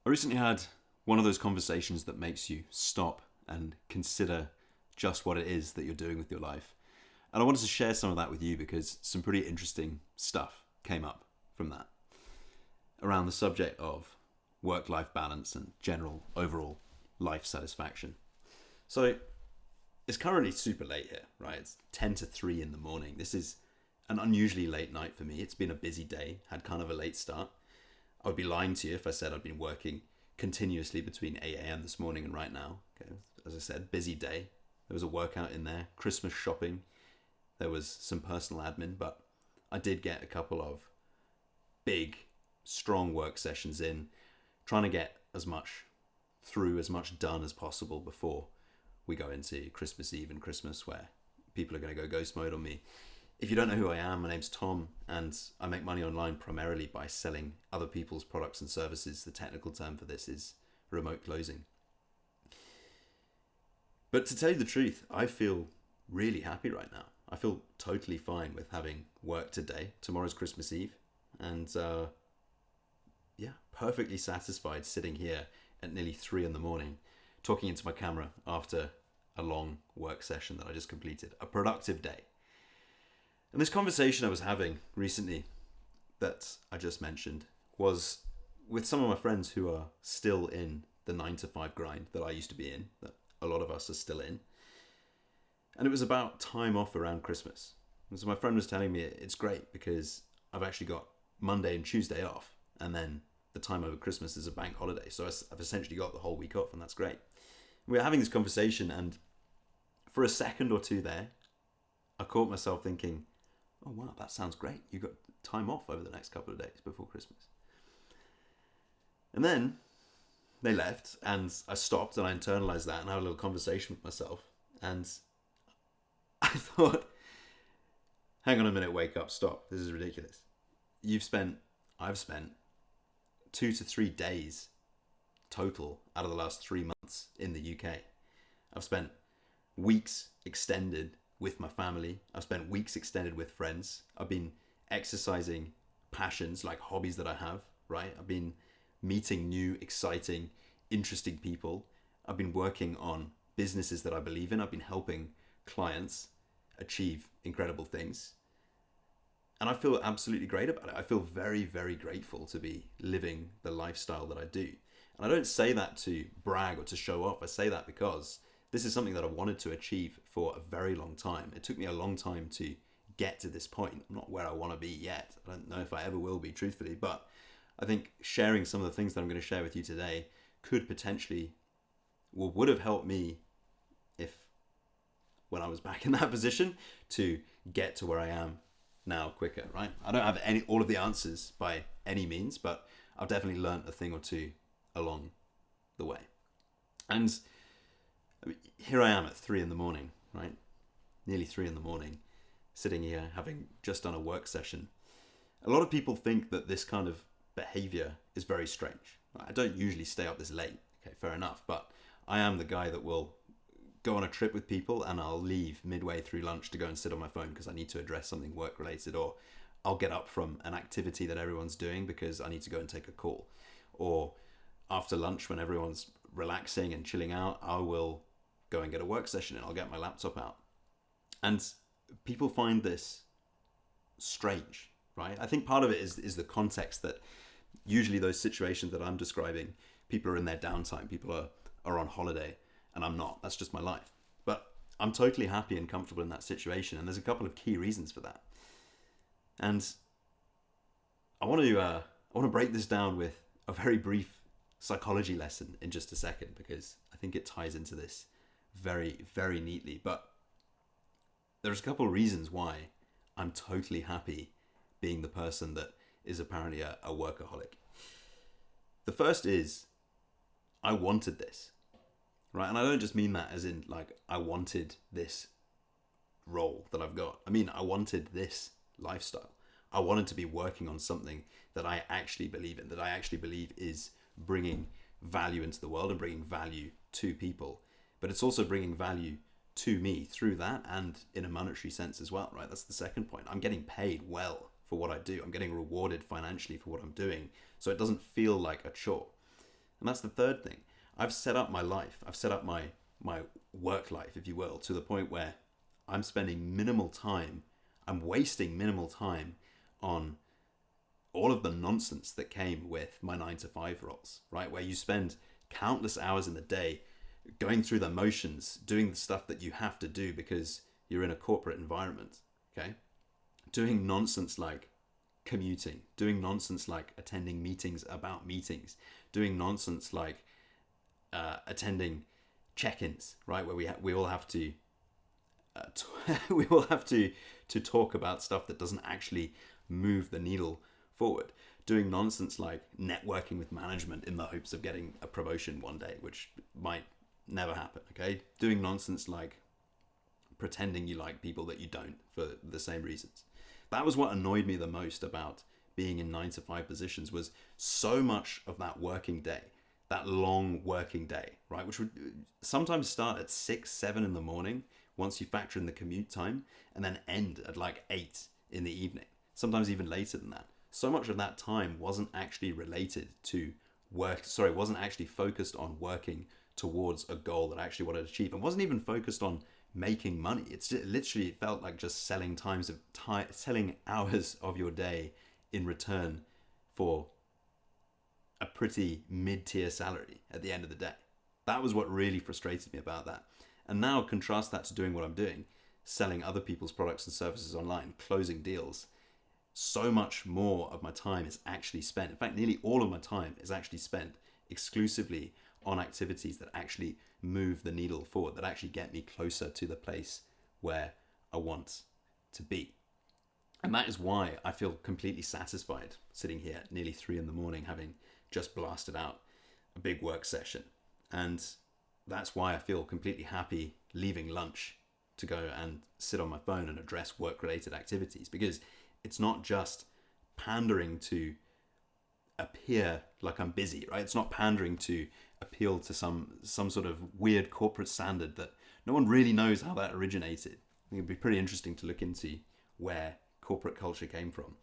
I recently had one of those conversations that makes you stop and consider just what it is that you're doing with your life. And I wanted to share some of that with you because some pretty interesting stuff came up from that around the subject of work-life balance and general overall life satisfaction. So it's currently super late here, right? It's 10 to 3 in the morning. This is an unusually late night for me. It's been a busy day, had kind of a late start. I would be lying to you if I said I'd been working continuously between 8 a.m. this morning and right now. Okay, as I said, busy day. There was a workout in there, Christmas shopping. There was some personal admin, but I did get a couple of big, strong work sessions in, trying to get as much through, as much done as possible before we go into Christmas Eve and Christmas, where people are going to go ghost mode on me. If you don't know who I am, my name's Tom, and I make money online primarily by selling other people's products and services. The technical term for this is remote closing. But to tell you the truth, I feel really happy right now. I feel totally fine with having work today. Tomorrow's Christmas Eve, and perfectly satisfied sitting here at nearly 3 in the morning, talking into my camera after a long work session that I just completed. A productive day. And this conversation I was having recently that I just mentioned was with some of my friends who are still in the 9 to 5 grind that I used to be in, that a lot of us are still in. And it was about time off around Christmas. And so my friend was telling me it's great because I've actually got Monday and Tuesday off, and then the time over Christmas is a bank holiday. So I've essentially got the whole week off, and that's great. We were having this conversation, and for a second or two there, I caught myself thinking, oh wow, that sounds great. You got time off over the next couple of days before Christmas. And then they left, and I stopped and I internalized that and I had a little conversation with myself. And I thought, hang on a minute, wake up, stop. This is ridiculous. I've spent 2 to 3 days total out of the last 3 months in the UK. I've spent weeks extended with my family. I've spent weeks extended with friends. I've been exercising passions, like hobbies that I have, right? I've been meeting new, exciting, interesting people. I've been working on businesses that I believe in. I've been helping clients achieve incredible things. And I feel absolutely great about it. I feel very, very grateful to be living the lifestyle that I do. And I don't say that to brag or to show off. I say that because this is something that I wanted to achieve for a very long time. It took me a long time to get to this point. I'm not where I want to be yet. I don't know if I ever will be, truthfully. But I think sharing some of the things that I'm going to share with you today could potentially, well, would have helped me if when I was back in that position to get to where I am now quicker, right? I don't have all of the answers by any means, but I've definitely learned a thing or two along the way. And here I am at 3 in the morning, right? Nearly 3 in the morning, sitting here having just done a work session. A lot of people think that this kind of behavior is very strange. I don't usually stay up this late, okay, fair enough, but I am the guy that will go on a trip with people and I'll leave midway through lunch to go and sit on my phone because I need to address something work related, or I'll get up from an activity that everyone's doing because I need to go and take a call. Or after lunch when everyone's relaxing and chilling out, I will go and get a work session and I'll get my laptop out. And people find this strange, right? I think part of it is the context that usually those situations that I'm describing, people are in their downtime, people are on holiday, and I'm not. That's just my life. But I'm totally happy and comfortable in that situation, and there's a couple of key reasons for that. And I want to break this down with a very brief psychology lesson in just a second, because I think it ties into this very, very neatly. But there's a couple of reasons why I'm totally happy being the person that is apparently a workaholic. The first is I wanted this, right? And I don't just mean that as in like I wanted this role that I've got. I mean, I wanted this lifestyle. I wanted to be working on something that I actually believe in, that I actually believe is bringing value into the world and bringing value to people. But it's also bringing value to me through that, and in a monetary sense as well, right? That's the second point. I'm getting paid well for what I do. I'm getting rewarded financially for what I'm doing. So it doesn't feel like a chore. And that's the third thing. I've set up my life, I've set up my work life, if you will, to the point where I'm spending minimal time, I'm wasting minimal time on all of the nonsense that came with my 9 to 5 roles, right? Where you spend countless hours in the day going through the motions, doing the stuff that you have to do because you're in a corporate environment, okay? Doing nonsense like commuting, doing nonsense like attending meetings about meetings, doing nonsense like attending check-ins, right? Where we all have to we all have to talk about stuff that doesn't actually move the needle forward. Doing nonsense like networking with management in the hopes of getting a promotion one day, which might never happen, okay? Doing nonsense like pretending you like people that you don't for the same reasons. That was what annoyed me the most about being in 9 to 5 positions, was so much of that working day, that long working day, right? Which would sometimes start at 6, 7 in the morning once you factor in the commute time, and then end at like 8 in the evening, sometimes even later than that. So much of that time wasn't actually related to wasn't actually focused on working towards a goal that I actually wanted to achieve, and wasn't even focused on making money. It felt like just selling selling hours of your day in return for a pretty mid-tier salary at the end of the day. That was what really frustrated me about that. And now contrast that to doing what I'm doing, selling other people's products and services online, closing deals. So much more of my time is actually spent. In fact, nearly all of my time is actually spent exclusively on activities that actually move the needle forward, that actually get me closer to the place where I want to be. And that is why I feel completely satisfied sitting here at nearly 3 in the morning, having just blasted out a big work session. And that's why I feel completely happy leaving lunch to go and sit on my phone and address work-related activities, because it's not just pandering to appear like I'm busy, right? It's not pandering to appeal to some sort of weird corporate standard that no one really knows how that originated. I think it'd be pretty interesting to look into where corporate culture came from.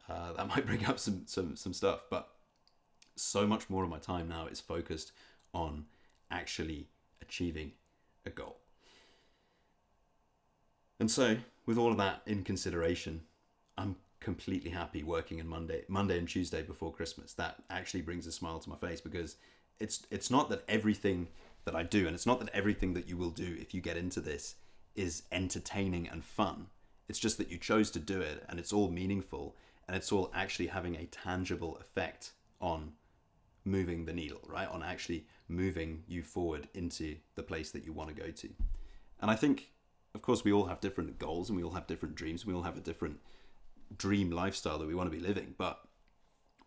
That might bring up some stuff, but so much more of my time now is focused on actually achieving a goal. And so, with all of that in consideration, I'm completely happy working in Monday and Tuesday before Christmas. That actually brings a smile to my face, because it's not that everything that I do, and it's not that everything that you will do if you get into this, is entertaining and fun. It's just that you chose to do it, and it's all meaningful, and it's all actually having a tangible effect on moving the needle, right? On actually moving you forward into the place that you want to go to. And I think, of course, we all have different goals, and we all have different dreams, and we all have a different dream lifestyle that we want to be living. But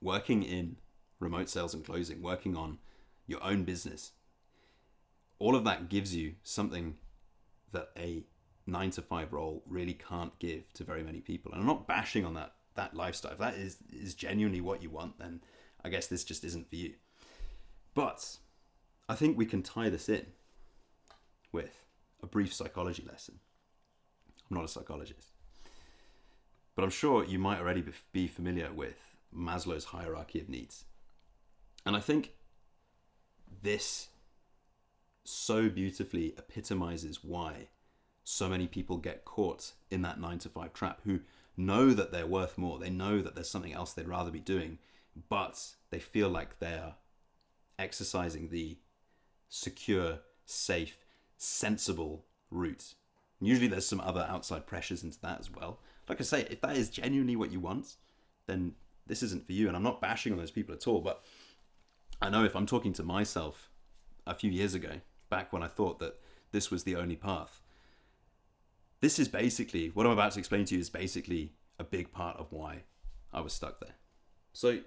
working in remote sales and closing, working on your own business, all of that gives you something that a 9 to 5 role really can't give to very many people. And I'm not bashing on that lifestyle. If that is genuinely what you want, then I guess this just isn't for you. But I think we can tie this in with a brief psychology lesson. I'm not a psychologist, but I'm sure you might already be familiar with Maslow's hierarchy of needs. And I think this so beautifully epitomizes why so many people get caught in that 9 to 5 trap, who know that they're worth more. They know that there's something else they'd rather be doing, but they feel like they're exercising the secure, safe, sensible route. And usually there's some other outside pressures into that as well. Like I say, if that is genuinely what you want, then this isn't for you. And I'm not bashing on those people at all, but I know if I'm talking to myself a few years ago, back when I thought that this was the only path, this is basically, what I'm about to explain to you is basically a big part of why I was stuck there. So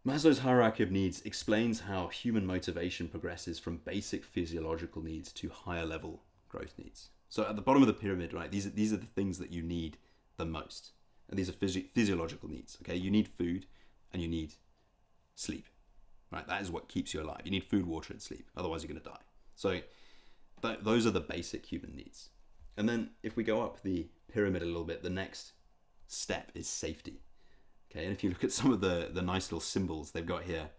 Maslow's hierarchy of needs explains how human motivation progresses from basic physiological needs to higher level growth needs. So at the bottom of the pyramid, right, these are the things that you need the most. And these are physiological needs, okay? You need food and you need sleep, right? That is what keeps you alive. You need food, water, and sleep. Otherwise, you're going to die. So those are the basic human needs. And then if we go up the pyramid a little bit, the next step is safety. Okay, and if you look at some of the nice little symbols they've got here,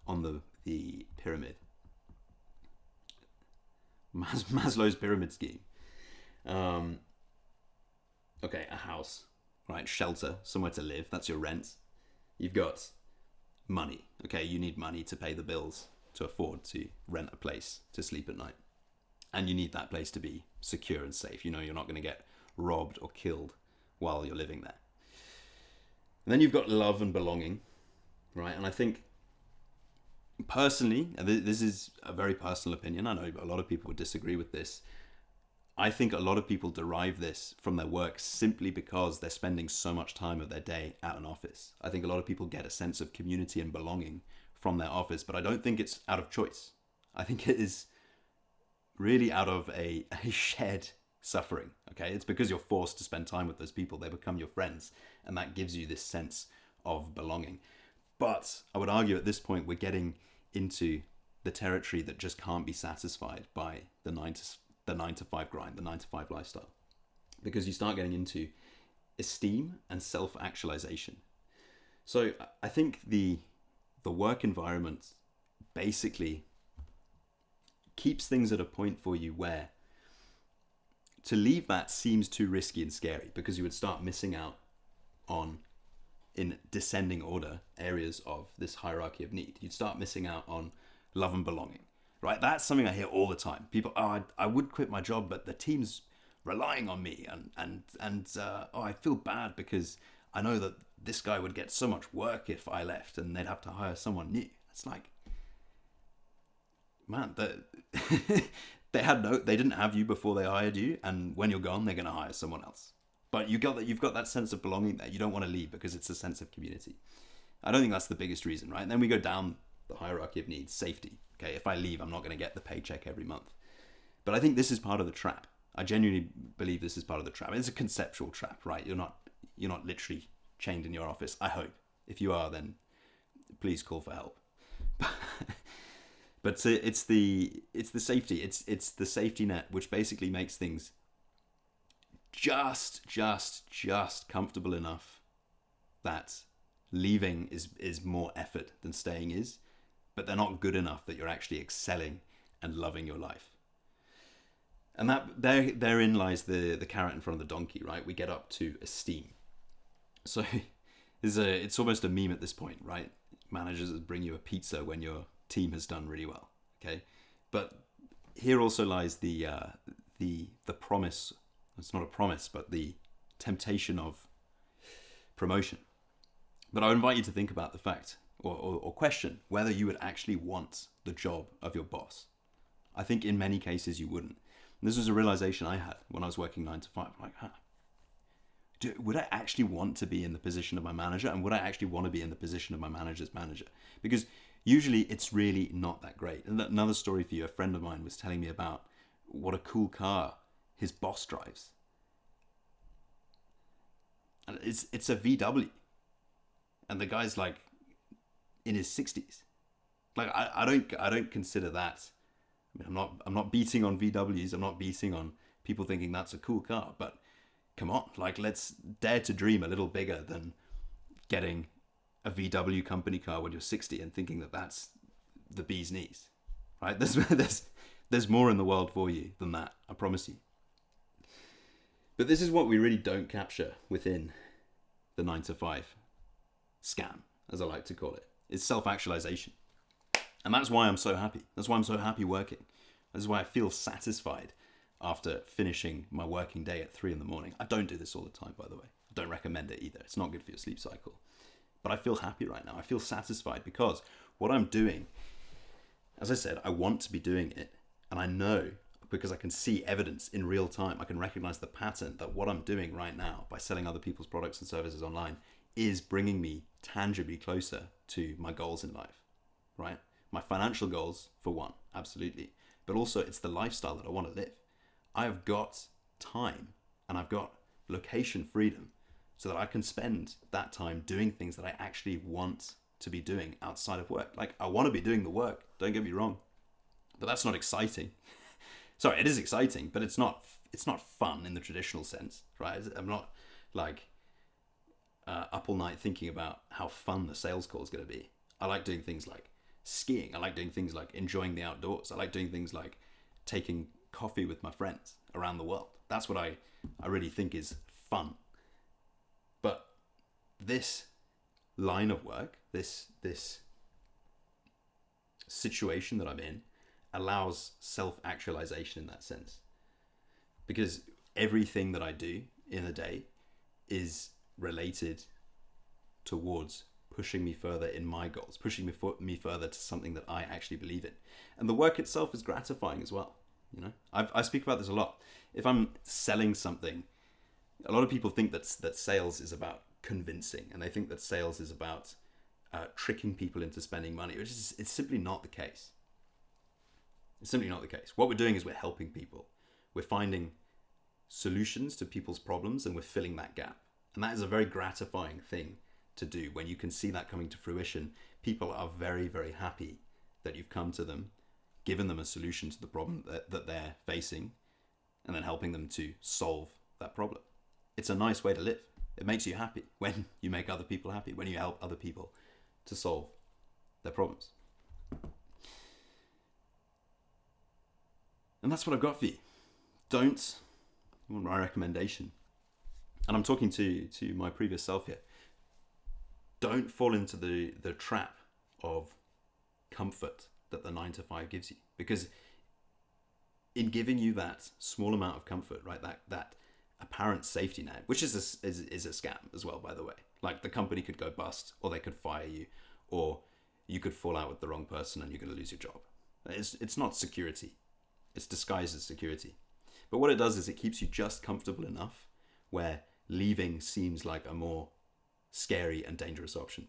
on the pyramid, Maslow's pyramid scheme. Okay, a house, right? Shelter, somewhere to live. That's your rent. You've got money. Okay, you need money to pay the bills, to afford to rent a place to sleep at night. And you need that place to be secure and safe. You know you're not going to get robbed or killed while you're living there. And then you've got love and belonging, right? And I think personally, and this is a very personal opinion, I know a lot of people would disagree with this, I think a lot of people derive this from their work simply because they're spending so much time of their day at an office. I think a lot of people get a sense of community and belonging from their office, but I don't think it's out of choice. I think it is really out of a shared suffering, okay? It's because you're forced to spend time with those people. They become your friends, and that gives you this sense of belonging. But I would argue at this point we're getting into the territory that just can't be satisfied by the 9 to 5 grind, the 9 to 5 lifestyle, because you start getting into esteem and self-actualization. So I think the work environment basically keeps things at a point for you where to leave that seems too risky and scary, because you would start missing out on, in descending order, areas of this hierarchy of need. You'd start missing out on love and belonging. Right, that's something I hear all the time. People, I would quit my job, but the team's relying on me, and I feel bad because I know that this guy would get so much work if I left, and they'd have to hire someone new. It's like, man, they didn't have you before they hired you, and when you're gone, they're going to hire someone else. But you've got that sense of belonging there. You don't want to leave because it's a sense of community. I don't think that's the biggest reason, right? And then we go down the hierarchy of needs, safety. Okay, if I leave, I'm not going to get the paycheck every month. But I think this is part of the trap. I genuinely believe this is part of the trap. It's a conceptual trap, right? You're not literally chained in your office. I hope. If you are, then please call for help. But it's the safety. It's the safety net, which basically makes things just comfortable enough that leaving is more effort than staying is. But they're not good enough that you're actually excelling and loving your life. And that therein lies the carrot in front of the donkey, right? We get up to esteem. So it's almost a meme at this point, right? Managers bring you a pizza when your team has done really well, okay? But here also lies the promise. It's not a promise, but the temptation of promotion. But I would invite you to think about the fact, or question whether you would actually want the job of your boss. I think in many cases you wouldn't. And this was a realization I had when I was working 9 to 5. I'm like, would I actually want to be in the position of my manager? And would I actually want to be in the position of my manager's manager? Because usually it's really not that great. And another story for you, a friend of mine was telling me about what a cool car his boss drives. And it's a VW. And the guy's like in his 60s. Like I don't consider that. I mean, I'm not beating on VWs. I'm not beating on people thinking that's a cool car. But come on, like let's dare to dream a little bigger than getting a VW company car when you're 60 and thinking that that's the bee's knees, right? There's more in the world for you than that. I promise you. But this is what we really don't capture within the 9 to 5 scam, as I like to call it. It's self-actualization. And that's why I'm so happy. That's why I'm so happy working. That's why I feel satisfied after finishing my working day at 3 a.m. I don't do this all the time, by the way. I don't recommend it either. It's not good for your sleep cycle. But I feel happy right now. I feel satisfied because what I'm doing, as I said, I want to be doing it. And I know, because I can see evidence in real time, I can recognize the pattern that what I'm doing right now by selling other people's products and services online is bringing me tangibly closer to my goals in life, right? My financial goals, for one, absolutely. But also it's the lifestyle that I want to live. I have got time and I've got location freedom so that I can spend that time doing things that I actually want to be doing outside of work. Like I want to be doing the work, don't get me wrong, but that's not exciting. Sorry, it is exciting, but it's not fun in the traditional sense, right? I'm not like up all night thinking about how fun the sales call is going to be. I like doing things like skiing. I like doing things like enjoying the outdoors. I like doing things like taking coffee with my friends around the world. That's what I really think is fun. But this line of work, this situation that I'm in, allows self-actualization in that sense. Because everything that I do in a day is related towards pushing me further in my goals, pushing me further to something that I actually believe in. And the work itself is gratifying as well. You know, I speak about this a lot. If I'm selling something, a lot of people think that sales is about convincing, and they think that sales is about tricking people into spending money, which is it's simply not the case. It's simply not the case. What we're doing is we're helping people. We're finding solutions to people's problems, and we're filling that gap. And that is a very gratifying thing to do. When you can see that coming to fruition, people are very, very happy that you've come to them, given them a solution to the problem that they're facing, and then helping them to solve that problem. It's a nice way to live. It makes you happy when you make other people happy, when you help other people to solve their problems. And that's what I've got for you. My recommendation, and I'm talking to my previous self here, don't fall into the trap of comfort that the 9-to-5 gives you. Because in giving you that small amount of comfort, right, that apparent safety net, which is a scam as well, by the way. Like, the company could go bust, or they could fire you, or you could fall out with the wrong person and you're going to lose your job. It's not security. It's disguised as security. But what it does is it keeps you just comfortable enough where leaving seems like a more scary and dangerous option.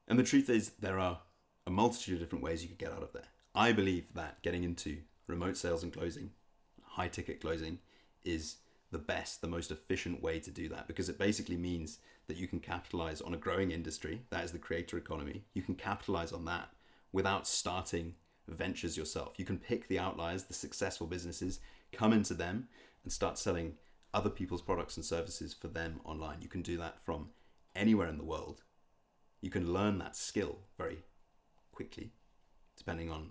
And the truth is, there are a multitude of different ways you could get out of there. I believe that getting into remote sales and closing, high ticket closing, is the best, the most efficient way to do that, because it basically means that you can capitalize on a growing industry. That is the creator economy. You can capitalize on that without starting ventures yourself. You can pick the outliers, the successful businesses, come into them and start selling other people's products and services for them online. You can do that from anywhere in the world. You can learn that skill very quickly, depending on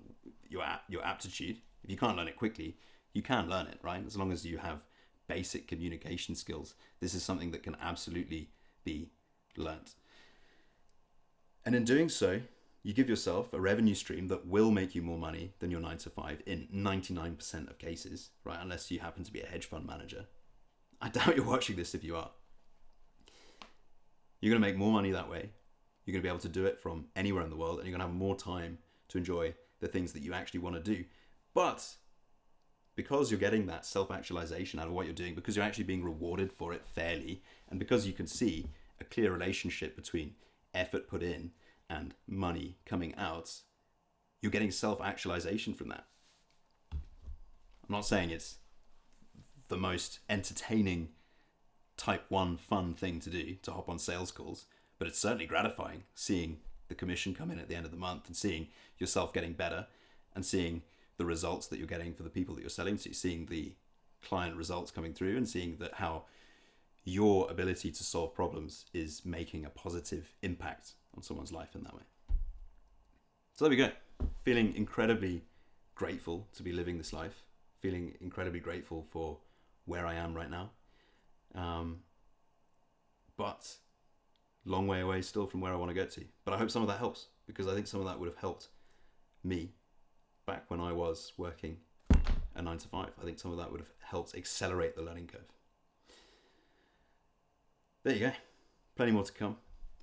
your aptitude. If you can't learn it quickly, you can learn it, right? As long as you have basic communication skills, this is something that can absolutely be learnt. And in doing so, you give yourself a revenue stream that will make you more money than your 9-to-5 in 99% of cases, right? Unless you happen to be a hedge fund manager. I doubt you're watching this if you are. You're going to make more money that way. You're going to be able to do it from anywhere in the world, and you're going to have more time to enjoy the things that you actually want to do. But because you're getting that self-actualization out of what you're doing, because you're actually being rewarded for it fairly, and because you can see a clear relationship between effort put in and money coming out, you're getting self-actualization from that. I'm not saying it's the most entertaining type 1 fun thing to do, to hop on sales calls, but it's certainly gratifying seeing the commission come in at the end of the month and seeing yourself getting better and seeing the results that you're getting for the people that you're selling to, seeing the client results coming through, and seeing that how your ability to solve problems is making a positive impact on someone's life in that way. So there we go. Feeling incredibly grateful to be living this life, feeling incredibly grateful for where I am right now. But long way away still from where I want to get to. But I hope some of that helps, because I think some of that would have helped me back when I was working a 9-to-5. I think some of that would have helped accelerate the learning curve. There you go. Plenty more to come.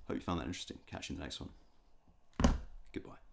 Hope you found that interesting. Catch you in the next one. Goodbye.